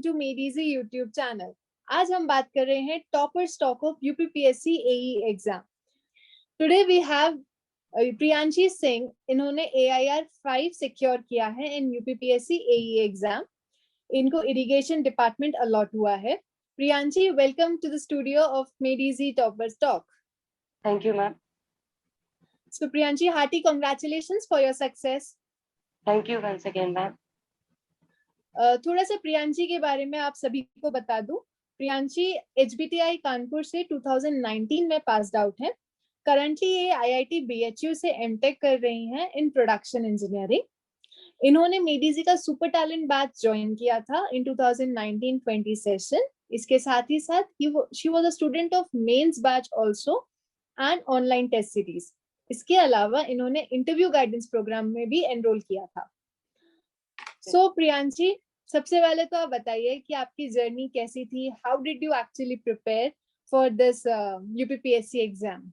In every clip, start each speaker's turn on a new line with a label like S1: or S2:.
S1: To Made Easy YouTube channel. आज हम बात कर रहे हैं topper stock of UPPSC AE exam. Today we have Priyanshi Singh. इन्होंने AIR 5 सिक्योर किया है इन यूपीपीएससी एई एग्जाम। इनको इरिगेशन डिपार्टमेंट अलॉट हुआ है। Priyanshi, welcome to the studio of Made Easy topper stock.
S2: Thank you, ma'am.
S1: So Priyanshi, hearty congratulations for your success.
S2: Thank you once again, ma'am.
S1: थोड़ा सा प्रियांशी के बारे में आप सभी को बता दूं। प्रियांशी HBTI कानपुर से 2019 में पास्ड आउट है। करंटली ये IIT BHU से MTech कर रही हैं इन प्रोडक्शन इंजीनियरिंग। इन्होंने मेडिजी का सुपर टैलेंट बैच ज्वाइन किया था इन 2019-20 सेशन। इसके साथ ही साथ she was a student of mains batch also and online test series. इसके अलावा इन्होंने इंटरव्यू गाइडेंस प्रोग्राम में भी एनरोल किया था। सो प्रियांशी, सबसे पहले तो आप बताइए कि आपकी जर्नी कैसी थी। How did you actually prepare for this UPPSC exam?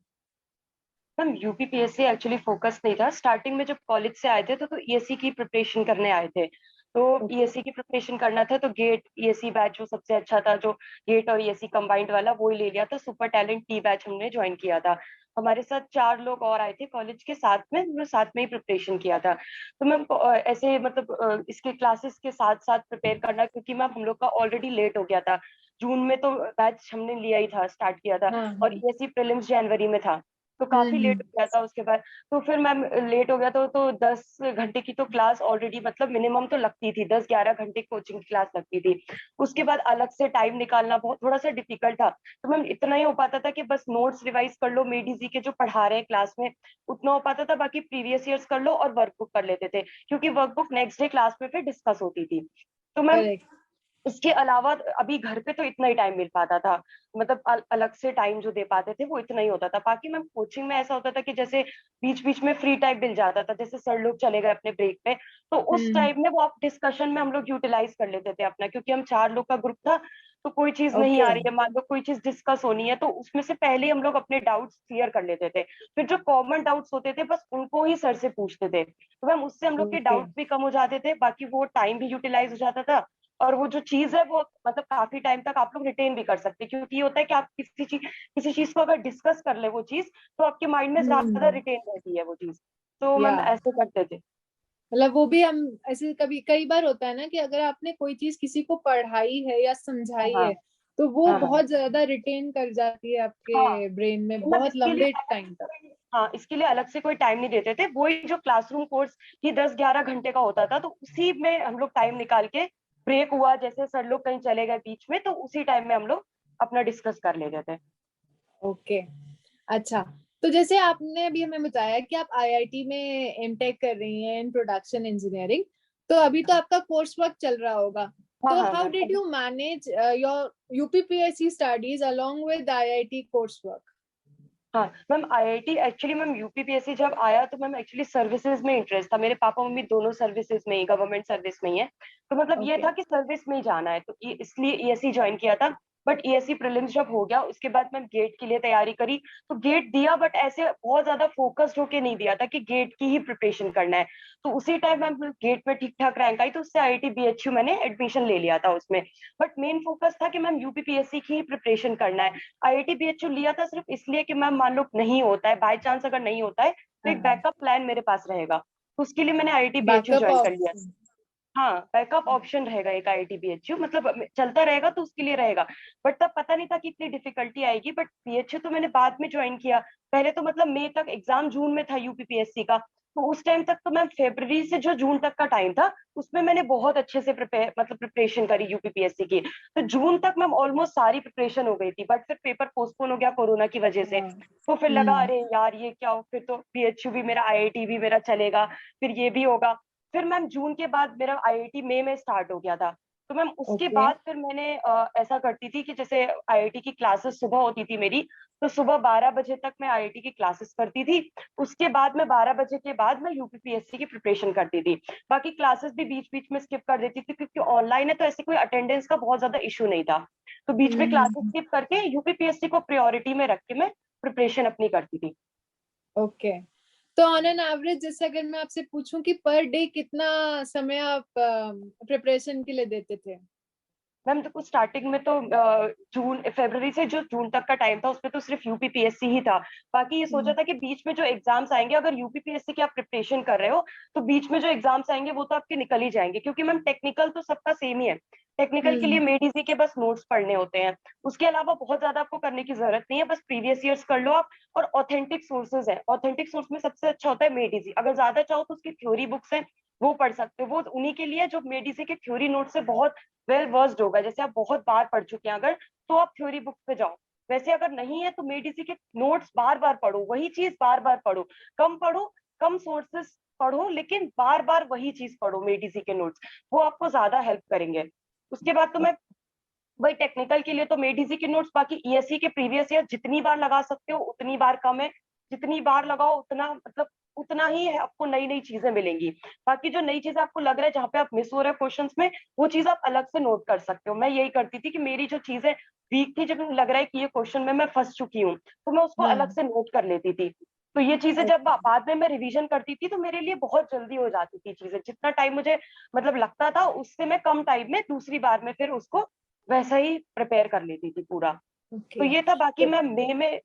S2: Ma'am UPPSC actually focus नहीं था। स्टार्टिंग में जब कॉलेज से आए थे तो ईएससी की प्रिपरेशन करने आए थे। तो ईएससी की प्रिपरेशन करना था तो गेट ईएससी बैच जो सबसे अच्छा था, जो गेट और ईएससी कंबाइंड वाला, वो ही ले लिया था। सुपर टैलेंट टी बैच हमने ज्वाइन किया था। हमारे साथ 4 लोग और आए थे कॉलेज के साथ में, हमने साथ में ही प्रिपरेशन किया था। तो मैम ऐसे मतलब इसके क्लासेस के साथ साथ प्रिपेयर करना, क्योंकि मैम हम लोग का ऑलरेडी लेट हो गया था। जून में तो बैच हमने लिया ही था, स्टार्ट किया था। और ईएससी प्रीलिम्स जनवरी में था, तो काफी लेट हो गया था उसके बाद। तो फिर मैम लेट हो गया तो 10 घंटे की तो क्लास ऑलरेडी, मतलब मिनिमम तो लगती थी, 10-11 घंटे कोचिंग क्लास लगती थी। उसके बाद अलग से टाइम निकालना बहुत थोड़ा सा डिफिकल्ट था। तो मैम इतना ही हो पाता था कि बस नोट्स रिवाइज कर लो, मेडीजी के जो पढ़ा रहे हैं क्लास में, उतना हो पाता था। बाकी प्रीवियस ईयर्स कर लो और वर्कबुक कर लेते थे, क्योंकि वर्कबुक नेक्स्ट डे क्लास में फिर डिस्कस होती थी। तो मैम इसके अलावा अभी घर पे तो इतना ही टाइम मिल पाता था, मतलब अलग से टाइम जो दे पाते थे वो इतना ही होता था। बाकी मैम कोचिंग में ऐसा होता था कि जैसे बीच बीच में फ्री टाइम मिल जाता था, जैसे सर लोग चले गए अपने ब्रेक पे, तो उस टाइम में वो आप डिस्कशन में हम लोग यूटिलाइज कर लेते थे अपना, क्योंकि हम 4 लोग का ग्रुप था। तो कोई चीज नहीं आ रही है, मान लो कोई चीज डिस्कस होनी है, तो उसमें से पहले हम लोग अपने डाउट्स क्लियर कर लेते थे। फिर जो कॉमन डाउट्स होते थे बस उनको ही सर से पूछते थे, तो मैम उससे हम लोग के डाउट्स भी कम हो जाते थे। बाकी वो टाइम भी यूटिलाइज हो जाता था। और वो जो चीज है वो मतलब काफी टाइम तक आप लोग रिटेन भी कर सकते हैं, क्योंकि ये होता है कि आप किसी चीज को अगर डिस्कस कर ले वो चीज, तो आपके माइंड में ज्यादा रिटेन रहती है वो चीज। तो मैम ऐसे करते थे।
S1: मतलब वो भी हम ऐसे कभी कई बार होता है ना कि अगर आपने कोई चीज किसी को पढ़ाई है या समझाई
S2: हाँ
S1: है तो वो
S2: हाँ
S1: बहुत ज्यादा रिटेन कर जाती है
S2: हाँ।
S1: आपके ब्रेन में
S2: तो मैम
S1: बहुत
S2: इसके लिए
S1: लंबे
S2: अलग
S1: टाइम
S2: से
S1: तक।
S2: हाँ, इसके लिए अलग से कोई टाइम नहीं देते थे। वही जो क्लासरूम कोर्स ही 10-11 घंटे का होता था, तो उसी में हम लोग टाइम निकाल के, ब्रेक हुआ जैसे सर लोग कहीं चले गए बीच में, तो उसी टाइम में हम लोग अपना डिस्कस कर लेते थे।
S1: ओके, अच्छा। तो जैसे आपने अभी हमें बताया कि आप IIT में एमटेक कर रही हैं इन प्रोडक्शन इंजीनियरिंग, तो अभी तो आपका कोर्स वर्क चल रहा होगा।
S2: हाँ
S1: तो
S2: हाँ
S1: how
S2: ma'am.
S1: Did you manage your UPPSC studies along with IIT course work?
S2: हाँ ma'am, IIT actually ma'am UPPSC जब आया तो मैम एक्चुअली सर्विसेज में इंटरेस्ट था। मेरे पापा मम्मी दोनों सर्विसेज में ही, गवर्नमेंट सर्विस में ही है। तो मतलब ये
S1: ओके।
S2: था कि सर्विस में ही जाना है, तो इसलिए ईएससी ज्वाइन किया था। बट ईएससी प्रीलिम्स जब हो गया उसके बाद मैम गेट के लिए तैयारी करी। तो गेट दिया, बट ऐसे बहुत ज्यादा फोकस्ड होके नहीं दिया था कि गेट की ही प्रिपरेशन करना है। तो उसी टाइम मैम गेट में ठीक ठाक रैंक आई, तो उससे आईआईटी बीएचयू मैंने एडमिशन ले लिया था उसमें। बट मेन फोकस था कि मैम यूपीपीएससी की ही प्रिपरेशन करना है। आईआईटी बीएचयू लिया था सिर्फ इसलिए कि मैम मान लो नहीं होता है, बाय चांस अगर नहीं होता है तो एक बैकअप प्लान मेरे पास रहेगा। तो उसके लिए मैंने आईआईटी बीएचयू
S1: बैकअप
S2: ज्वाइन कर लिया।
S1: ऑप्शन।
S2: हाँ, बैकअप ऑप्शन रहेगा एक आईआईटी बीएचयू, मतलब चलता रहेगा तो उसके लिए रहेगा। बट तब पता नहीं था कि इतनी डिफिकल्टी आएगी। बट बीएचयू तो मैंने बाद में ज्वाइन किया। पहले तो मतलब मई तक एग्जाम, जून में था यूपीपीएससी का, तो उस टाइम तक तो मैम फरवरी से जो जून तक का टाइम था उसमें मैंने बहुत अच्छे से प्रिपरेशन करी यूपीपीएससी की। तो जून तक मैम ऑलमोस्ट सारी प्रिपरेशन हो गई थी। बट फिर पेपर पोस्टपोन हो गया कोरोना की वजह से। तो फिर लगा अरे यार ये क्या हो, फिर तो बीएचयू भी मेरा, आईआईटी भी मेरा चलेगा, फिर ये भी होगा। फिर मैम जून के बाद मेरा आईआईटी मई में स्टार्ट हो गया था। तो मैम उसके
S1: ओके।
S2: बाद फिर मैंने ऐसा करती थी कि जैसे आईआईटी की क्लासेस सुबह होती थी मेरी, तो सुबह 12 बजे तक मैं आईआईटी की क्लासेस करती थी। उसके बाद मैं 12 बजे के बाद मैं यूपीपीएससी की प्रिपरेशन करती थी। बाकी क्लासेस भी बीच बीच में स्किप कर देती थी, क्योंकि ऑनलाइन है तो ऐसे कोई अटेंडेंस का बहुत ज्यादा इशू नहीं था। तो बीच में क्लासेस स्किप करके यूपीपीएससी को प्रायोरिटी में रख के मैं प्रिपरेशन अपनी करती थी।
S1: ओके। तो ऑन एन एवरेज जैसे अगर मैं आपसे पूछूं कि पर डे कितना समय आप प्रिपरेशन के लिए देते थे?
S2: मैम देखो स्टार्टिंग में तो जून फरवरी से जो जून तक का टाइम था उसमें तो सिर्फ यूपीपीएससी ही था। बाकी ये सोचा था कि बीच में जो एग्जाम्स आएंगे, अगर यूपीपीएससी की आप प्रिपरेशन कर रहे हो तो बीच में जो एग्जाम्स आएंगे वो तो आपके निकल ही जाएंगे, क्योंकि मैम टेक्निकल तो सबका सेम ही है। टेक्निकल के लिए
S1: हम्म
S2: मेडिसी के बस नोट्स पढ़ने होते हैं। उसके अलावा बहुत ज्यादा आपको करने की जरूरत नहीं है, बस प्रीवियस ईयर्स कर लो आप। और ऑथेंटिक सोर्सेज है, ऑथेंटिक सोर्स में सबसे अच्छा होता है मेडिसी। अगर ज्यादा चाहो तो उसकी थ्योरी बुक्स है, वो पढ़ सकते हो। वो उन्हीं के लिए जो मेडिसी के थ्योरी नोट से बहुत वेल वर्स्ड होगा, जैसे आप बहुत बार पढ़ चुके हैं अगर, तो आप थ्योरी बुक्स पे जाओ। वैसे अगर नहीं है तो मेडिसी के नोट्स बार बार पढ़ो, वही चीज बार बार पढ़ो, कम सोर्सेस पढ़ो, लेकिन बार बार वही चीज पढ़ो मेडिसी के नोट्स। वो आपको ज्यादा हेल्प करेंगे। उसके बाद तो मैं वही टेक्निकल के लिए तो मेडिसी के नोट्स, बाकी ईएससी के प्रीवियस ईयर जितनी बार लगा सकते हो उतनी बार कम है। जितनी बार लगाओ उतना मतलब उतना ही है, आपको नई नई चीजें मिलेंगी। बाकी जो नई चीजें आपको लग रहा है जहाँ पे आप मिस हो रहे हो क्वेश्चंस में, वो चीज आप अलग से नोट कर सकते हो। मैं यही करती थी कि मेरी जो चीजें वीक थी, जब लग रहा है कि ये क्वेश्चन में मैं फंस चुकी हूँ, तो मैं उसको अलग
S1: हम्म
S2: से नोट कर लेती थी। तो ये चीजें जब बाद में मैं रिवीजन करती थी तो मेरे लिए बहुत जल्दी हो जाती थी चीजें। जितना टाइम मुझे मतलब लगता था उससे मैं कम टाइम में दूसरी बार में फिर उसको वैसा ही प्रिपेयर कर लेती थी पूरा। तो
S1: ओके।
S2: ये था। बाकी मैं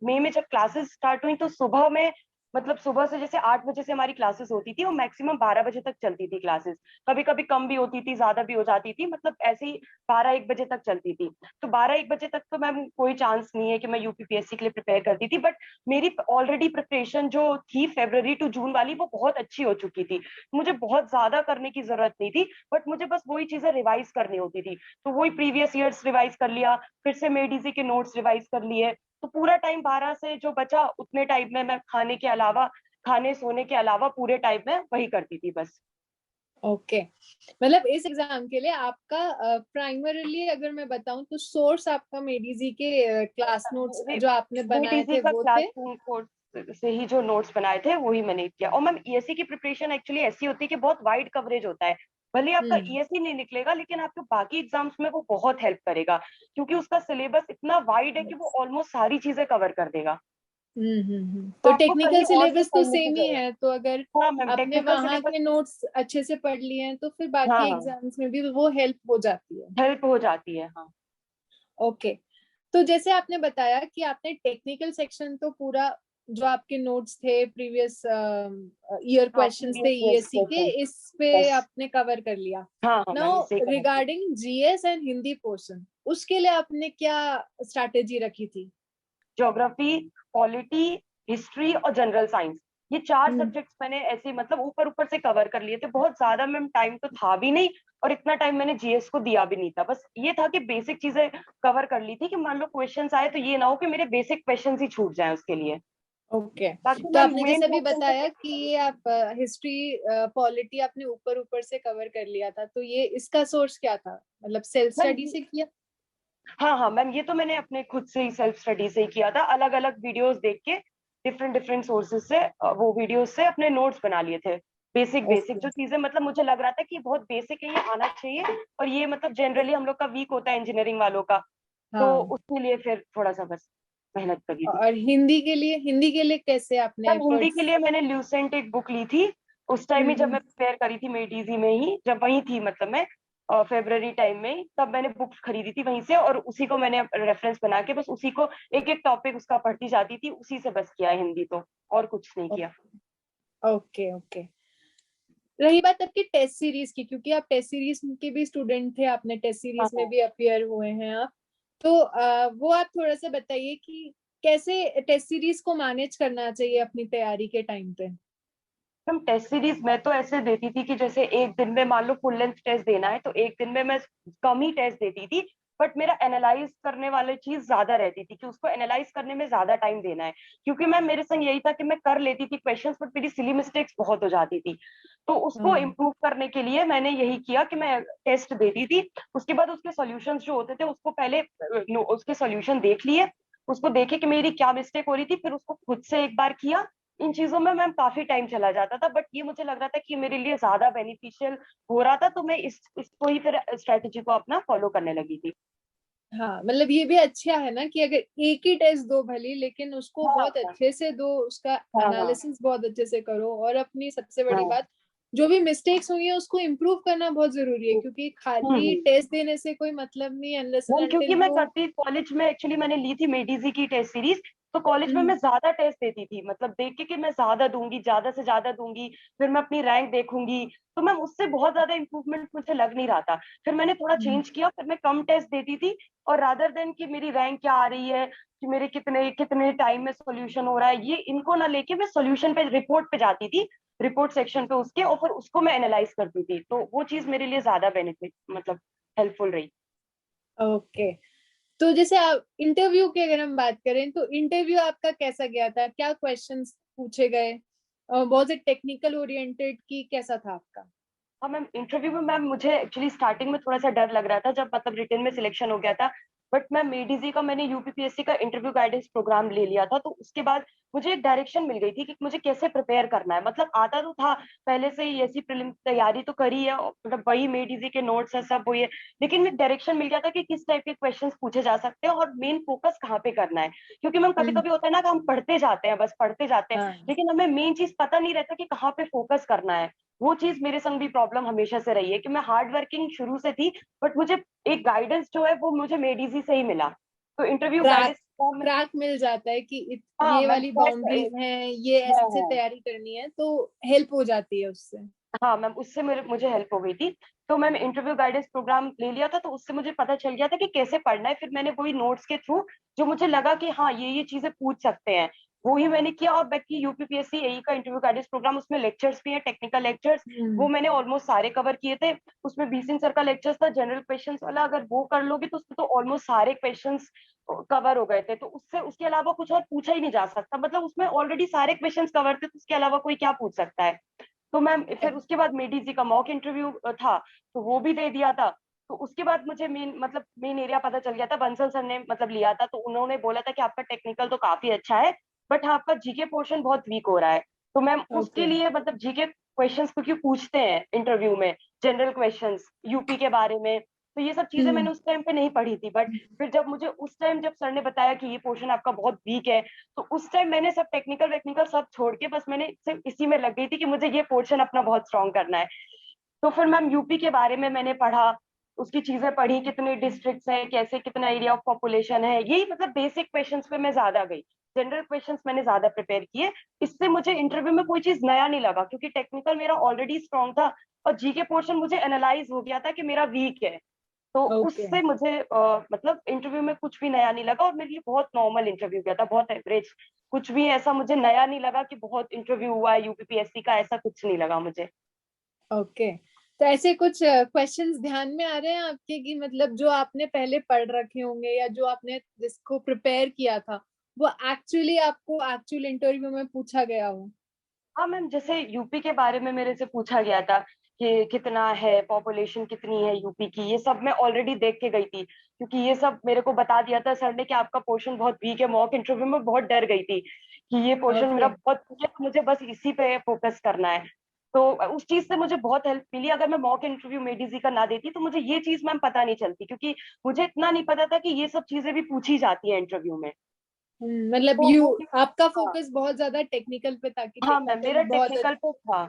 S2: मई में जब क्लासेस स्टार्ट हुई तो सुबह में मतलब सुबह से जैसे 8 बजे से हमारी क्लासेस होती थी, वो मैक्सिमम 12 बजे तक चलती थी क्लासेस। कभी कभी कम भी होती थी, ज्यादा भी हो जाती थी, मतलब ऐसे ही 12-1 बजे तक चलती थी। तो 12-1 बजे तक तो मैम कोई चांस नहीं है कि मैं यूपीपीएससी के लिए प्रिपेयर करती थी। बट मेरी ऑलरेडी प्रिपरेशन जो थी फरवरी टू जून वाली, वो बहुत अच्छी हो चुकी थी। मुझे बहुत ज्यादा करने की जरूरत नहीं थी, बट मुझे बस वही चीजें रिवाइज करनी होती थी। तो वही प्रीवियस ईयर्स रिवाइज कर लिया, फिर से मेडिसी के नोट्स रिवाइज कर लिए। तो पूरा टाइम 12 से जो बचा उतने टाइम में मैं खाने सोने के अलावा पूरे टाइम में वही करती थी बस।
S1: ओके। मतलब इस एग्जाम के लिए आपका प्राइमरीली अगर मैं बताऊं तो सोर्स आपका मेडिजी के क्लास नोट्स जो आपने बनाए
S2: मेडिसी
S1: थे
S2: का
S1: वो
S2: क्लास
S1: थे।
S2: कोर्स से ही जो नोट्स बनाए थे वही मैंने किया। और मैम ईएससी की प्रिपरेशन एक्चुअली ऐसी होती है कि बहुत वाइड कवरेज होता है। भले ही आपका
S1: हम्म
S2: ईएससी नहीं निकलेगा, लेकिन आपके बाकी एग्जाम्स में वो बहुत हेल्प करेगा, क्योंकि उसका सिलेबस इतना वाइड है कि वो ऑलमोस्ट सारी चीजें कवर कर देगा। तो
S1: तो
S2: आपको
S1: टेक्निकल
S2: कहीं और से
S1: सिलेबस तो
S2: पढ़ने की
S1: सेम ही
S2: जरूरत।
S1: है, तो अगर
S2: हाँ मैम,
S1: आपने
S2: टेक्निकल
S1: वहां
S2: सिलेबस।
S1: के नोट्स अच्छे से पढ़ लिए हैं तो फिर बाकी
S2: हाँ हाँ,
S1: एग्जाम्स में भी वो हेल्प हो जाती है।
S2: हेल्प हो जाती है हाँ।
S1: ओके। तो जैसे आपने बताया कि आपने टेक्निकल सेक्शन तो पूरा जो आपके नोट्स थे प्रीवियस ईयर
S2: हाँ
S1: क्वेश्चंस थे
S2: प्रीवियस ईयर्स
S1: ईएससी के,
S2: क्वेश्चन।
S1: इस पे
S2: यस।
S1: आपने कवर कर लिया।
S2: हाँ हाँ मैम,
S1: नाउ
S2: इसे कवर किया।
S1: Regarding GS and Hindi portion, उसके लिए आपने क्या स्ट्रैटेजी रखी थी?
S2: ज्योग्राफी, पॉलिटी, हिस्ट्री और जनरल साइंस, ये चार
S1: हम्म
S2: सब्जेक्ट्स मैंने ऐसे मतलब ऊपर ऊपर से कवर कर लिए थे। बहुत ज्यादा मैम टाइम तो था भी नहीं, और इतना टाइम मैंने जीएस को दिया भी नहीं था। बस ये था कि बेसिक चीजें कवर कर ली थी, कि मान लो क्वेश्चंस आए तो ये ना हो कि मेरे बेसिक क्वेश्चंस ही छूट जाए उसके लिए।
S1: ओके।
S2: बाकी
S1: तो
S2: मैम
S1: आपने
S2: मेन
S1: जैसे अभी
S2: पोर्शन
S1: बताया
S2: में।
S1: कि ये आप हिस्ट्री पॉलिटी आपने ऊपर ऊपर से कवर कर लिया था, तो ये इसका सोर्स क्या था, मतलब सेल्फ
S2: मैम
S1: स्टडी से किया?
S2: हाँ हाँ मैम, ये तो मैंने अपने खुद से ही सेल्फ स्टडी से ही किया था। अलग अलग वीडियोस देख के डिफरेंट डिफरेंट सोर्सेज से वो वीडियोस से अपने नोट्स बना लिए थे। Basic basic
S1: okay.
S2: जो चीजें मतलब मुझे लग रहा था कि ये बहुत बेसिक है, ये आना चाहिए। और ये मतलब जनरली हम लोग का वीक होता है इंजीनियरिंग वालों का, तो
S1: हाँ।
S2: उसके लिए फिर थोड़ा सा बस मेहनत करी थी।
S1: और हिंदी के लिए कैसे आपने
S2: मैम हिंदी के
S1: एफर्ट्स?
S2: लिए मैंने ल्यूसेंट एक बुक ली थी। उस टाइम ही जब
S1: हम्म
S2: मैं प्रिपेयर करी थी मेडीजी में ही, जब वही थी मतलब मैं फेब्रवरी टाइम में ही, तब मैंने बुक्स खरीदी थी वहीं से, और उसी को मैंने रेफरेंस बना के बस उसी को एक एक टॉपिक उसका पढ़ती जाती थी, उसी से बस किया है हिंदी तो, और कुछ नहीं किया।
S1: Okay okay. रही बात आपकी टेस्ट सीरीज की, क्योंकि आप टेस्ट सीरीज के भी स्टूडेंट थे, आपने टेस्ट
S2: हाँ
S1: सीरीज में
S2: हाँ
S1: भी अपियर हुए हैं आप, तो वो आप थोड़ा सा बताइए कि कैसे टेस्ट सीरीज को मैनेज करना चाहिए अपनी तैयारी के टाइम पे।
S2: मैम टेस्ट सीरीज मैं तो ऐसे देती थी कि जैसे एक दिन में मान लो फुल लेंथ टेस्ट देना है तो एक दिन में मैं कम ही टेस्ट देती थी। बट मेरा एनालाइज करने वाली चीज ज्यादा रहती थी, कि उसको एनालाइज करने में ज्यादा टाइम देना है। क्योंकि मैम मेरे संग यही था कि मैं कर लेती थी क्वेश्चंस, बट मेरी सिली मिस्टेक्स बहुत हो जाती थी। तो उसको
S1: हाँ।
S2: इम्प्रूव करने के लिए मैंने यही किया कि मैं टेस्ट देती थी। उसके बाद उसके सॉल्यूशंस जो होते थे उसको पहले उसके सॉल्यूशन देख लिए, उसको देखे कि मेरी क्या मिस्टेक हो रही थी, फिर उसको खुद से एक बार किया। इन चीजों में मैम काफी टाइम चला जाता था, बट ये मुझे लग रहा था कि मेरे लिए ज्यादा बेनिफिशियल हो रहा था, तो मैं इसको ही फिर स्ट्रेटेजी को अपना फॉलो करने लगी थी।
S1: हाँ, मतलब ये भी अच्छा है ना कि अगर एक ही टेस्ट दो भली, लेकिन उसको
S2: हाँ
S1: बहुत
S2: हाँ
S1: अच्छे से दो, उसका
S2: हाँ हाँ
S1: एनालिसिस बहुत अच्छे से करो, और अपनी सबसे बड़ी
S2: हाँ
S1: बात जो भी मिस्टेक्स हुई है उसको इम्प्रूव करना बहुत जरूरी है, क्योंकि खाली
S2: हम्म।
S1: टेस्ट देने से कोई मतलब नहीं, अनलेस एंड
S2: मैम क्योंकि
S1: अनटिल
S2: मैं
S1: वो।
S2: करती कॉलेज में एक्चुअली मैंने ली थी मेडिजी की टेस्ट सीरीज, तो कॉलेज में
S1: हम्म,
S2: मैं ज्यादा टेस्ट देती थी, मतलब देख के कि मैं ज्यादा दूंगी, ज्यादा से ज्यादा दूंगी, फिर मैं अपनी रैंक देखूंगी। तो मैम उससे बहुत ज्यादा इंप्रूवमेंट मुझे लग नहीं रहा था। फिर मैंने थोड़ा
S1: हम्म,
S2: चेंज किया, फिर मैं कम टेस्ट देती थी, और रादर देन कि मेरी रैंक क्या आ रही है, कि मेरे कितने कितने टाइम में सोल्यूशन हो रहा है, ये इनको ना लेके मैं सोल्यूशन पे रिपोर्ट पे जाती थी, रिपोर्ट सेक्शन पे उसके, और फिर उसको मैं एनालाइज करती थी। तो वो चीज मेरे लिए ज्यादा बेनिफिट मतलब हेल्पफुल रही।
S1: ओके। तो जैसे आप इंटरव्यू की अगर हम बात करें, तो इंटरव्यू आपका कैसा गया था, क्या क्वेश्चंस पूछे गए, बहुत टेक्निकल ओरिएंटेड की कैसा था आपका?
S2: हाँ मैम, इंटरव्यू में मैम मुझे एक्चुअली स्टार्टिंग में थोड़ा सा डर लग रहा था, जब मतलब रिटन में सिलेक्शन हो गया था। बट मैम मेडीजी का मैंने यूपीपीएससी का इंटरव्यू गाइडेंस प्रोग्राम ले लिया था, तो उसके बाद मुझे एक डायरेक्शन मिल गई थी कि मुझे कैसे प्रिपेयर करना है। मतलब आता तो था पहले से ही, ऐसी प्रीलिम तैयारी तो करी है, और मतलब वही मेडीजी के नोट्स है, सब वही है। लेकिन एक डायरेक्शन मिल गया था कि किस टाइप के क्वेश्चन पूछे जा सकते हैं और मेन फोकस कहाँ पे करना है। क्योंकि मैम कभी
S1: हम्म,
S2: कभी होता है ना कि हम पढ़ते जाते हैं, बस पढ़ते जाते हैं,
S1: हाँ।
S2: लेकिन हमें मेन चीज पता नहीं रहता कि कहाँ पे फोकस करना है। वो चीज मेरे संग भी प्रॉब्लम हमेशा से रही है कि मैं हार्ड वर्किंग शुरू से थी, बट मुझे एक गाइडेंस जो है वो मुझे मेडीजी से ही मिला। तो इंटरव्यू
S1: ट्रैक
S2: गाइडेंस फॉर्म में,
S1: ट्रैक मिल जाता है कि
S2: हाँ
S1: ये
S2: मैम
S1: वाली
S2: ट्रैक
S1: बाउंड्रीज हैं, ये
S2: है
S1: ऐसे
S2: है।
S1: तैयारी करनी है, तो हेल्प हो जाती है उससे।
S2: हाँ मैम, उससे मेरे मुझे हेल्प हो गई थी। तो मैम इंटरव्यू गाइडेंस प्रोग्राम ले लिया था, तो उससे मुझे पता चल गया था कि कैसे पढ़ना है। फिर मैंने वही नोट्स के थ्रू जो मुझे लगा कि हाँ ये चीजें पूछ सकते हैं, वो ही मैंने किया। और बाकी यूपीपीएससी एई का इंटरव्यू गाइडेंस प्रोग्राम, उसमें लेक्चर्स भी हैं, टेक्निकल लेक्चर्स,
S1: हम्म,
S2: वो मैंने ऑलमोस्ट सारे कवर किए थे। उसमें बीसिन सर का लेक्चर्स था जनरल क्वेश्चंस वाला, अगर वो कर लोगे तो उसमें तो ऑलमोस्ट सारे क्वेश्चंस कवर हो गए थे। तो उससे उसके अलावा कुछ और पूछा ही नहीं जा सकता, मतलब उसमें ऑलरेडी सारे क्वेश्चंस कवर थे, तो उसके अलावा कोई क्या पूछ सकता है। तो मैम फिर उसके बाद मेडी जी का मॉक इंटरव्यू था, तो वो भी दे दिया था। तो उसके बाद मुझे मेन एरिया पता चल गया था, बंसल सर ने मतलब लिया था, तो उन्होंने बोला था कि आपका टेक्निकल तो काफी अच्छा है, बट हाँ आपका जीके पोर्शन बहुत वीक हो रहा है। तो मैम उसके
S1: ओके।
S2: लिए मतलब जीके क्वेश्चंस क्योंकि पूछते हैं इंटरव्यू में, जनरल क्वेश्चंस यूपी के बारे में, तो ये सब चीजें
S1: हम्म,
S2: मैंने उस टाइम पे नहीं पढ़ी थी। बट फिर जब मुझे उस टाइम जब सर ने बताया कि ये पोर्शन आपका बहुत वीक है, तो उस टाइम मैंने सब टेक्निकल वेक्निकल सब छोड़ के बस मैंने सिर्फ इसी में लग गई थी कि मुझे ये पोर्शन अपना बहुत स्ट्रांग करना है। तो फिर मैम यूपी के बारे में मैंने पढ़ा, उसकी चीजें पढ़ी, कितने डिस्ट्रिक्ट्स हैं, कैसे कितना एरिया ऑफ पॉपुलेशन है, यही मतलब बेसिक क्वेश्चंस पे मैं ज्यादा गई। जनरल क्वेश्चंस मैंने ज्यादा प्रिपेयर किए। इससे मुझे इंटरव्यू में कोई चीज नया नहीं लगा, क्योंकि टेक्निकल मेरा ऑलरेडी स्ट्रांग था, और जीके पोर्शन मुझे एनालाइज हो गया था कि मेरा वीक है। तो
S1: ओके।
S2: उससे मुझे मतलब इंटरव्यू में कुछ भी नया नहीं लगा, और मेरे लिए बहुत नॉर्मल इंटरव्यू गया था, बहुत एवरेज। कुछ भी ऐसा मुझे नया नहीं लगा कि बहुत इंटरव्यू हुआ है यूपीपीएससी का, ऐसा कुछ नहीं लगा मुझे।
S1: ओके। तो ऐसे कुछ क्वेश्चंस ध्यान में आ रहे हैं आपके, कि मतलब जो आपने पहले पढ़ रखे होंगे या जो आपने जिसको प्रिपेयर किया था, वो एक्चुअली आपको एक्चुअल इंटरव्यू में पूछा गया हो?
S2: हाँ मैम, जैसे यूपी के बारे में मेरे से पूछा गया था कि कितना है पॉपुलेशन, कितनी है यूपी की, ये सब मैं ऑलरेडी देख के गई थी, क्योंकि ये सब मेरे को बता दिया था सर ने कि आपका पोर्शन बहुत वीक है। मॉक इंटरव्यू में बहुत डर गई थी कि ये पोर्शन मेरा
S1: ओके।
S2: बहुत वीक है, तो मुझे बस इसी पे फोकस करना है। तो उस चीज से मुझे बहुत हेल्प मिली। अगर मैं मॉक इंटरव्यू मेडीजी का ना देती तो मुझे ये चीज मैम पता नहीं चलती, क्योंकि मुझे इतना नहीं पता था कि ये सब चीजें भी पूछी जाती है इंटरव्यू में।
S1: मतलब
S2: तो
S1: यू
S2: वो,
S1: आपका
S2: हाँ
S1: फोकस बहुत ज्यादा टेक्निकल पे था, कि
S2: हाँ मैम,
S1: टेक्निकल
S2: मेरा
S1: बहुत
S2: टेक्निकल पे था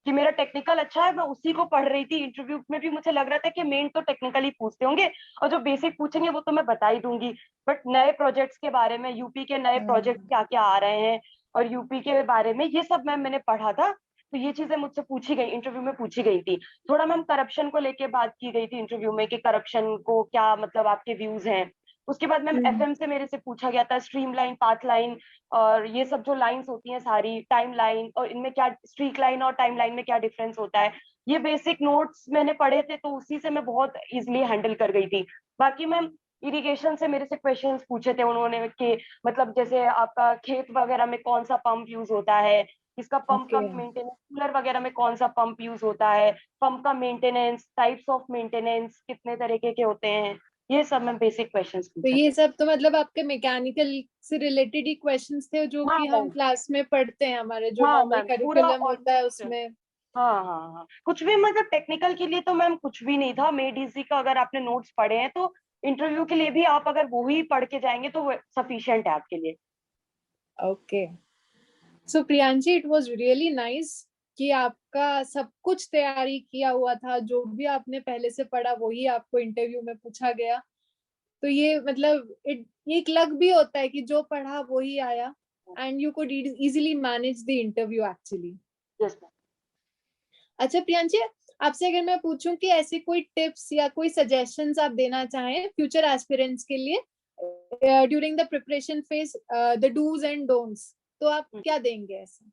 S2: कि मेरा टेक्निकल अच्छा है, मैं उसी को पढ़ रही थी। इंटरव्यू में भी मुझे लग रहा था कि मेन तो टेक्निकल ही पूछते होंगे, और जो बेसिक पूछेंगे वो तो मैं बता ही दूंगी। बट नए प्रोजेक्ट्स के बारे में, यूपी के नए प्रोजेक्ट क्या क्या आ रहे हैं, और यूपी के बारे में, ये सब मैम मैंने पढ़ा था। तो ये चीजें मुझसे पूछी गई, इंटरव्यू में पूछी गई थी। थोड़ा मैम करप्शन को लेके बात की गई थी इंटरव्यू में, कि करप्शन को क्या मतलब आपके व्यूज हैं। उसके बाद मैम
S1: हम्म,
S2: एफएम से मेरे से पूछा गया था स्ट्रीम लाइन, पाथ लाइन, और ये सब जो लाइंस होती हैं सारी, टाइम लाइन, और इनमें क्या स्ट्रीक लाइन और टाइम लाइन में क्या डिफरेंस होता है। ये बेसिक नोट्स मैंने पढ़े थे, तो उसी से मैं बहुत इजिली हैंडल कर गई थी। बाकी मैम इरिगेशन से मेरे से क्वेश्चंस पूछे थे उन्होंने कि मतलब जैसे आपका खेत वगैरह में कौन सा पंप यूज होता है, इसका पंप का
S1: ओके।
S2: मेंटेनेंस, कूलर वगैरह में कौन सा पंप यूज होता है, पंप का मेंटेनेंस, टाइप्स ऑफ मेंटेनेंस कितने तरीके के होते हैं, ये सब मैं बेसिक क्वेश्चंस
S1: तो
S2: पूछे
S1: ये
S2: थे।
S1: सब तो मतलब आपके मैकेनिकल से रिलेटेड ही क्वेश्चंस थे, जो
S2: हाँ
S1: कि हम
S2: मैम,
S1: क्लास में पढ़ते हैं, हमारे जो
S2: हाँ
S1: नॉर्मल
S2: मैम पूरा
S1: करिकुलम होता है
S2: ऑलमोस्ट,
S1: उसमें।
S2: हाँ हाँ हाँ, कुछ भी मतलब टेक्निकल के लिए तो मैम कुछ भी नहीं था। मेड इजी का अगर आपने नोट्स पढ़े हैं तो इंटरव्यू के लिए भी आप अगर वो ही पढ़ के जाएंगे तो सफिशिएंट है आपके लिए।
S1: Okay. So Priyanshi, it was really nice कि आपका सब कुछ तैयारी किया हुआ था, जो भी आपने पहले से पढ़ा वही आपको इंटरव्यू में पूछा गया। तो ये मतलब एक लक भी होता है कि जो पढ़ा वही आया, and you could easily manage the interview actually.
S2: Yes ma'am.
S1: अच्छा प्रियांशी, आपसे अगर मैं पूछूं कि ऐसे कोई टिप्स या कोई सजेशंस आप देना चाहें फ्यूचर एस्पिरेंट्स के लिए during the preparation phase, the dos and don'ts, तो आप क्या देंगे ऐसा?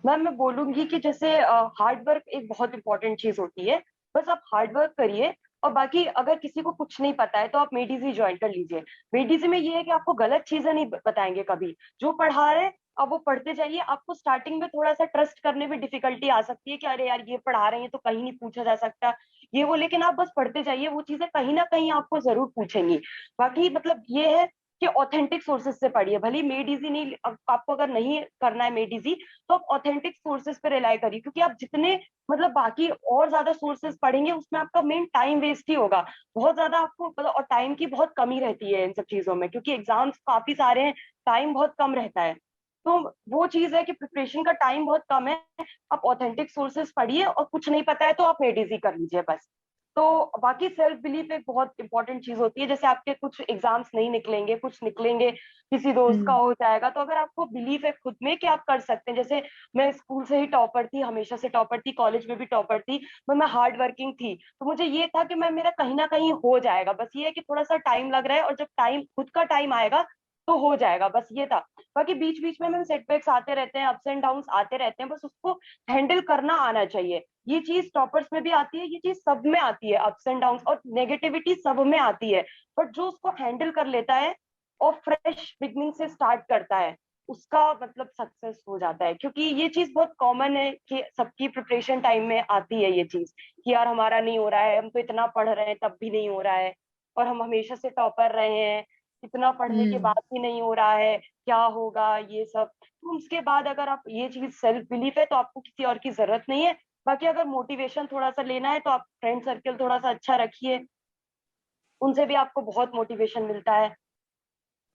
S2: मैम मैं बोलूंगी कि जैसे हार्ड वर्क एक बहुत इंपॉर्टेंट चीज होती है। बस आप हार्ड वर्क करिए, और बाकी अगर किसी को कुछ नहीं पता है तो आप मेडिजी ज्वाइन कर लीजिए। मेडिजी में ये है कि आपको गलत चीजें नहीं बताएंगे कभी। जो पढ़ा रहे हैं अब वो पढ़ते जाइए। आपको स्टार्टिंग में थोड़ा सा ट्रस्ट करने में डिफिकल्टी आ सकती है कि अरे यार ये पढ़ा रहे हैं तो कहीं नहीं पूछा जा सकता ये वो, लेकिन आप बस पढ़ते जाइए, वो चीजें कहीं ना कहीं आपको जरूर पूछेंगी। बाकी मतलब ये है कि ऑथेंटिक सोर्सेज से पढ़िए। भले मेड इजी नहीं, आपको अगर नहीं करना है मेड इजी तो आप ऑथेंटिक सोर्सेज पे रिलाई करिए, क्योंकि आप जितने मतलब बाकी और ज्यादा सोर्सेज पढ़ेंगे उसमें आपका मेन टाइम वेस्ट ही होगा। बहुत ज्यादा आपको मतलब, और टाइम की बहुत कमी रहती है इन सब चीजों में, क्योंकि एग्जाम्स काफी सारे हैं, टाइम बहुत कम रहता है। तो वो चीज है कि प्रिपरेशन का टाइम बहुत कम है। आप ऑथेंटिक सोर्सेज पढ़िए, और कुछ नहीं पता है तो आप मेड इजी कर लीजिए बस। तो बाकी सेल्फ बिलीफ एक बहुत इंपॉर्टेंट चीज होती है। जैसे आपके कुछ एग्जाम्स नहीं निकलेंगे, कुछ निकलेंगे, किसी दोस्त का
S1: हम्म।
S2: हो जाएगा, तो अगर आपको बिलीफ है खुद में कि आप कर सकते हैं। जैसे मैं स्कूल से ही टॉपर थी, हमेशा से टॉपर थी, कॉलेज में भी टॉपर थी, पर मैं हार्ड वर्किंग थी, तो मुझे ये था कि मैं मेरा कहीं ना कहीं हो जाएगा। बस ये है कि थोड़ा सा टाइम लग रहा है, और जब टाइम खुद का टाइम आएगा तो हो जाएगा, बस ये था। बाकी बीच बीच में मैम सेटबैक्स आते रहते हैं, अप्स एंड डाउन्स आते रहते हैं, बस उसको हैंडल करना आना चाहिए। ये चीज टॉपर्स में भी आती है, ये चीज सब में आती है, अप्स एंड डाउन्स और नेगेटिविटी सब में आती है। बट जो उसको हैंडल कर लेता है और फ्रेश बिगनिंग से स्टार्ट करता है, उसका मतलब सक्सेस हो जाता है। क्योंकि ये चीज बहुत कॉमन है कि सबकी प्रिपरेशन टाइम में आती है ये चीज, कि यार हमारा नहीं हो रहा है, हम तो इतना पढ़ रहे हैं तब भी नहीं हो रहा है, और हम हमेशा से टॉपर रहे हैं, इतना पढ़ने के
S1: हम्म।
S2: बाद भी नहीं हो रहा है, क्या होगा ये सब। तो उसके बाद अगर आप ये चीज सेल्फ बिलीफ है तो आपको किसी और की जरूरत नहीं है। बाकी अगर मोटिवेशन थोड़ा सा लेना है तो आप फ्रेंड सर्कल थोड़ा सा अच्छा रखिए, उनसे भी आपको बहुत मोटिवेशन मिलता है।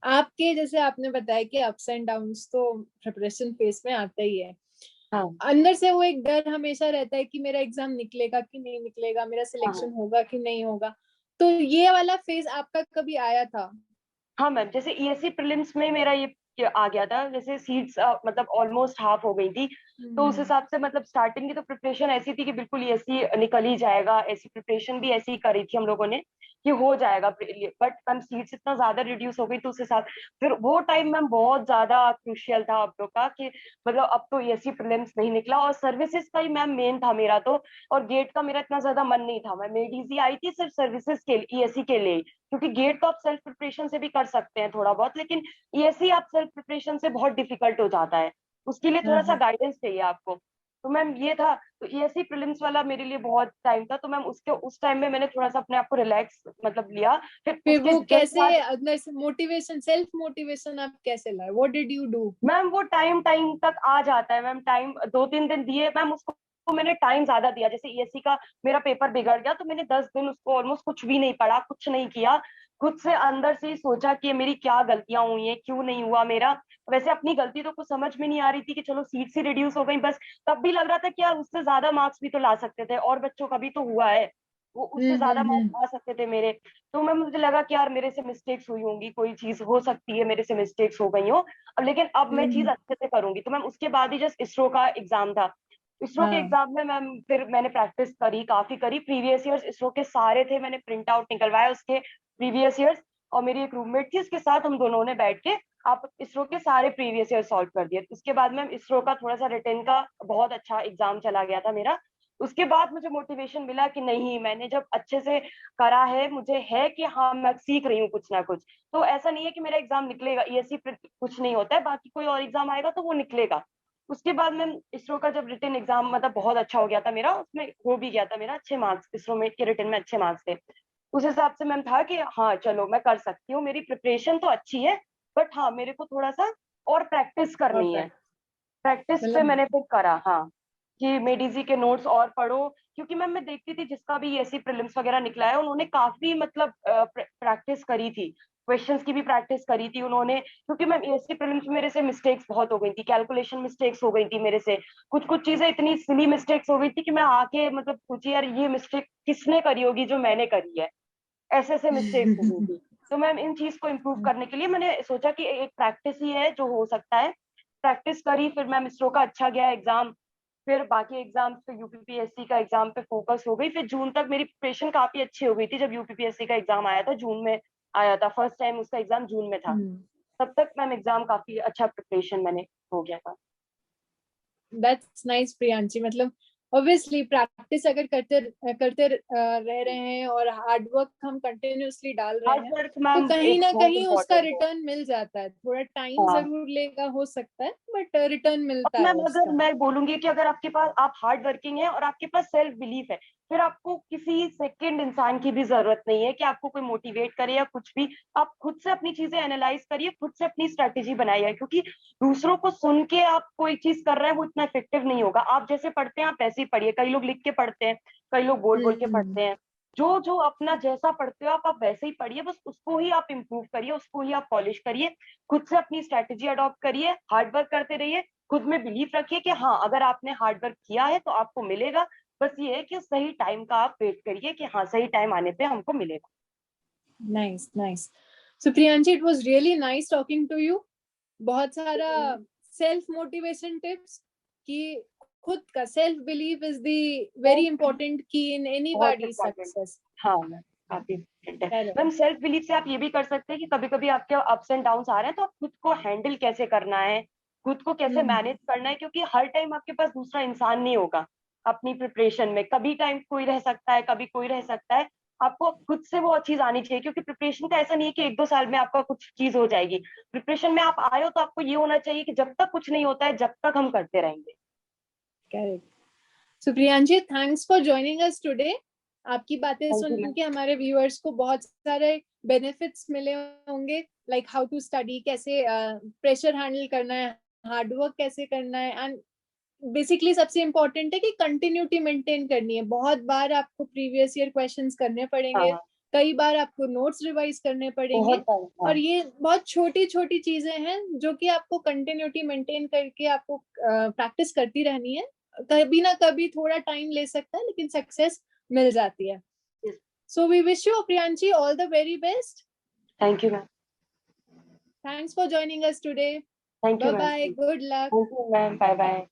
S1: आपके जैसे आपने बताया कि अप्स एंड डाउन्स तो प्रिपरेशन फेज में आता ही है,
S2: हाँ
S1: अंदर से वो एक डर हमेशा रहता है कि मेरा एग्जाम निकलेगा कि नहीं निकलेगा, मेरा
S2: हाँ
S1: सिलेक्शन होगा कि नहीं होगा। तो ये वाला फेज आपका कभी आया था?
S2: हाँ मैम, जैसे ईएससी प्रीलिम्स में मेरा ये आ गया था। जैसे सीट्स मतलब ऑलमोस्ट हाफ हो गई थी, तो उस
S1: हम्म।
S2: हिसाब से मतलब स्टार्टिंग की तो प्रिपरेशन ऐसी थी कि बिल्कुल ईएससी निकल ही जाएगा, ऐसी प्रिपरेशन भी ऐसी ही करी थी हम लोगों ने कि हो जाएगा। बट मैम सीट्स इतना ज्यादा रिड्यूस हो गई तो उस हिसाब, फिर वो टाइम मैम बहुत ज्यादा क्रूशियल था आप लोग का, कि मतलब अब तो ईएससी प्रीलिम्स नहीं निकला, और सर्विसेज का ही मैम मेन था मेरा तो। और गेट का मेरा इतना ज्यादा मन नहीं था, मैं मेड इजी आई थी सिर्फ सर्विसेज के ईएससी के लिए, क्योंकि गेट तो आप सेल्फ प्रिपरेशन से भी कर सकते हैं थोड़ा बहुत, लेकिन ईएससी आप सेल्फ प्रिपरेशन से बहुत डिफिकल्ट हो जाता है, उसके लिए
S1: हाँ
S2: थोड़ा सा
S1: हाँ।
S2: गाइडेंस चाहिए आपको। तो मैम ये था, तो ईएससी प्रीलिम्स वाला मेरे लिए बहुत टाइम था, तो मैम उसके उस टाइम में मैंने थोड़ा सा अपने आप को रिलैक्स मतलब लिया। फिर
S1: फिर
S2: उसके
S1: वो
S2: जस्ट
S1: कैसे
S2: बाद
S1: अंदर से मोटिवेशन, सेल्फ मोटिवेशन आप कैसे लाए? What did you do?
S2: Ma'am वो टाइम टाइम तक आ जाता है मैम। टाइम 2-3 दिन दिए मैम उसको, तो मैंने टाइम ज्यादा दिया। जैसे ईएससी का मेरा पेपर बिगड़ गया तो मैंने 10 दिन उसको ऑलमोस्ट कुछ भी नहीं पढ़ा, कुछ नहीं किया, खुद से अंदर से ही सोचा कि मेरी क्या गलतियां हुई हैं, क्यों नहीं हुआ मेरा। वैसे अपनी गलती तो कुछ समझ में नहीं आ रही थी कि चलो सीट्स ही रिड्यूस हो गई बस, तब भी लग रहा था कि यार उससे ज्यादा मार्क्स भी तो ला सकते थे, और बच्चों का भी तो हुआ है, वो उससे ज्यादा
S1: हम्म।
S2: मार्क्स आ सकते थे मेरे। तो मैं मुझे लगा कि यार मेरे से मिस्टेक्स हुई होंगी, कोई चीज हो सकती है मेरे से मिस्टेक्स हो गई हो, अब लेकिन अब मैं चीज
S1: हम्म।
S2: अच्छे से करूंगी। तो मैम उसके बाद ही जस्ट इसरो का एग्जाम था, इसरो के
S1: हाँ।
S2: एग्जाम में मैम फिर मैंने प्रैक्टिस करी, काफी करी। प्रीवियस ईयर्स इसरो के सारे थे, मैंने प्रिंट आउट निकलवाए उसके प्रीवियस ईयर्स, और मेरी एक रूममेट थी, उसके साथ हम दोनों ने बैठ के आप इसरो के सारे प्रीवियस ईयर सॉल्व कर दिए। उसके बाद मैम इसरो का थोड़ा सा रिटर्न का बहुत अच्छा एग्जाम चला गया था मेरा। उसके बाद मुझे मोटिवेशन मिला कि नहीं, मैंने जब अच्छे से करा है, मुझे है कि हाँ मैं सीख रही हूँ कुछ ना कुछ। तो ऐसा नहीं है कि मेरा एग्जाम निकलेगा ईएससी कुछ नहीं होता है, बाकी कोई और एग्जाम आएगा तो वो निकलेगा। उसके बाद मैं इसरो का जब रिटन एग्जाम मतलब बहुत अच्छा हो गया था मेरा, उसमें हो भी गया था मेरा अच्छे मार्क्स, इसरो में के रिटन में अच्छे मार्क्स थे। उस हिसाब से मैम था कि हाँ चलो मैं कर सकती हूँ, मेरी प्रिपरेशन तो अच्छी है, बट हाँ मेरे को थोड़ा सा और प्रैक्टिस
S1: और
S2: करनी है। प्रैक्टिस पे
S1: मतलब
S2: मैंने फिर करा, हाँ, कि मेडिजी के नोट्स और पढ़ो। क्योंकि मैम मैं देखती थी जिसका भी ऐसी प्रीलिम्स वगैरह निकला है, उन्होंने काफी मतलब प्रैक्टिस करी थी, क्वेश्चंस की भी प्रैक्टिस करी थी उन्होंने, क्योंकि मैम ईएससी प्रीलिम्स में मेरे से मिस्टेक्स बहुत हो गई थी, कैलकुलेशन मिस्टेक्स हो गई थी मेरे से, कुछ कुछ चीजें इतनी सिली मिस्टेक्स हो गई थी कि मैं आके मतलब पूछी यार ये मिस्टेक किसने करी होगी जो मैंने करी है, ऐसे ऐसे मिस्टेक्स हो गई थी। तो मैम इन चीज को इम्प्रूव करने के लिए मैंने सोचा कि एक प्रैक्टिस ही है जो हो सकता है, प्रैक्टिस करी, फिर मैम इसरो का अच्छा गया एग्जाम, फिर बाकी एग्जाम्स पे यूपीपीएससी का एग्जाम पे फोकस हो गई, फिर जून तक मेरी प्रिपरेशन काफी अच्छी हो गई थी। जब यूपीपीएससी का एग्जाम आया था जून में आया था, फर्स्ट टाइम उसका एग्जाम जून में था, तब तक मैम एग्जाम काफी अच्छा प्रिपरेशन मैंने हो गया था।
S1: दैट्स नाइस प्रियांशी, मतलब ऑब्वियसली प्रैक्टिस अगर करते करते रह रहे हैं और हार्ड वर्क हम कंटिन्यूअसली डाल रहे
S2: हार्ड
S1: हैं
S2: वर्क
S1: तो
S2: मैम
S1: कहीं
S2: एक
S1: ना
S2: बहुत
S1: कहीं उसका
S2: इम्पोर्टेंट है।
S1: रिटर्न मिल जाता है। थोड़ा टाइम
S2: हाँ,
S1: जरूर लेगा हो सकता है, बट रिटर्न
S2: और
S1: मिलता है
S2: मैम अगर
S1: उसका।
S2: मैं बोलूंगी कि अगर आपके पास आप हार्ड वर्किंग है और आपके पास सेल्फ बिलीफ है, फिर आपको किसी सेकंड इंसान की भी जरूरत नहीं है कि आपको कोई मोटिवेट करे या कुछ भी। आप खुद से अपनी चीजें एनालाइज करिए, खुद से अपनी स्ट्रेटेजी बनाइए, क्योंकि दूसरों को सुन के आप कोई चीज कर रहे हैं वो इतना इफेक्टिव नहीं होगा। आप जैसे पढ़ते हैं आप वैसे ही पढ़िए, कई लोग लिख के पढ़ते हैं, कई लोग बोल बोल के
S1: हम्म।
S2: पढ़ते हैं, जो जो अपना जैसा पढ़ते हो आप वैसे ही पढ़िए, बस उसको ही आप इम्प्रूव करिए, उसको ही आप पॉलिश करिए, खुद से अपनी स्ट्रेटेजी अडॉप्ट करिए, हार्ड वर्क करते रहिए, खुद में बिलीव रखिए कि हाँ अगर आपने हार्ड वर्क किया है तो आपको मिलेगा। बस ये है कि सही टाइम का आप वेट करिए कि हाँ सही टाइम आने पे हमको मिलेगा।
S1: Nice nice. So Priyanshi, it was really nice talking to you. बहुत सारा सेल्फ मोटिवेशन टिप्स कि खुद का self believe is the very important की इन
S2: बहुत
S1: एनीबॉडी
S2: इम्पोर्टेंट।
S1: सक्सेस।
S2: हाँ मैम, काफी इम्पोर्टेंट है
S1: करेक्ट।
S2: मैम। सेल्फ बिलीफ से आप ये भी कर सकते हैं कि कभी कभी आपके अप्स एंड डाउन आ रहे हैं तो आप खुद को हैंडल कैसे करना है, खुद को कैसे मैनेज करना है, क्योंकि हर टाइम आपके पास दूसरा इंसान नहीं होगा अपनी प्रिपरेशन में, कभी टाइम कोई रह सकता है, कभी कोई रह सकता है। आपको खुद से वो चीज आनी चाहिए, क्योंकि प्रिपरेशन का ऐसा नहीं है कि एक दो साल में आपका कुछ चीज हो जाएगी। प्रिपरेशन में आप आए हो तो आपको ये होना चाहिए कि जब तक कुछ नहीं होता है जब तक हम करते रहेंगे।
S1: Correct. So Priyanshi, thanks for joining us today. आपकी बातें
S2: थैंक यू
S1: सुन
S2: मैम।
S1: के हमारे व्यूअर्स को बहुत सारे बेनिफिट्स मिले होंगे, लाइक हाउ टू स्टडी, कैसे प्रेशर हैंडल करना है, हार्ड वर्क कैसे करना है, एंड बेसिकली सबसे इम्पोर्टेंट है कि कंटिन्यूटी मेंटेन करनी है। बहुत बार आपको प्रीवियस ईयर क्वेश्चंस करने पड़ेंगे,
S2: हाँ,
S1: कई बार आपको नोट्स रिवाइज करने पड़ेंगे,
S2: बहुत टाइम।
S1: और
S2: हाँ,
S1: ये बहुत छोटी छोटी चीजें हैं जो कि आपको कंटिन्यूटी मेंटेन करके आपको प्रैक्टिस करती रहनी है। कभी ना कभी थोड़ा टाइम ले सकता है लेकिन सक्सेस मिल जाती है। So we wish you Priyanshi all the very best.
S2: Thank you ma'am.
S1: Thanks for joining us today.
S2: Thank you
S1: bye
S2: ma'am.
S1: Bye, good luck.
S2: Thank you ma'am, bye bye.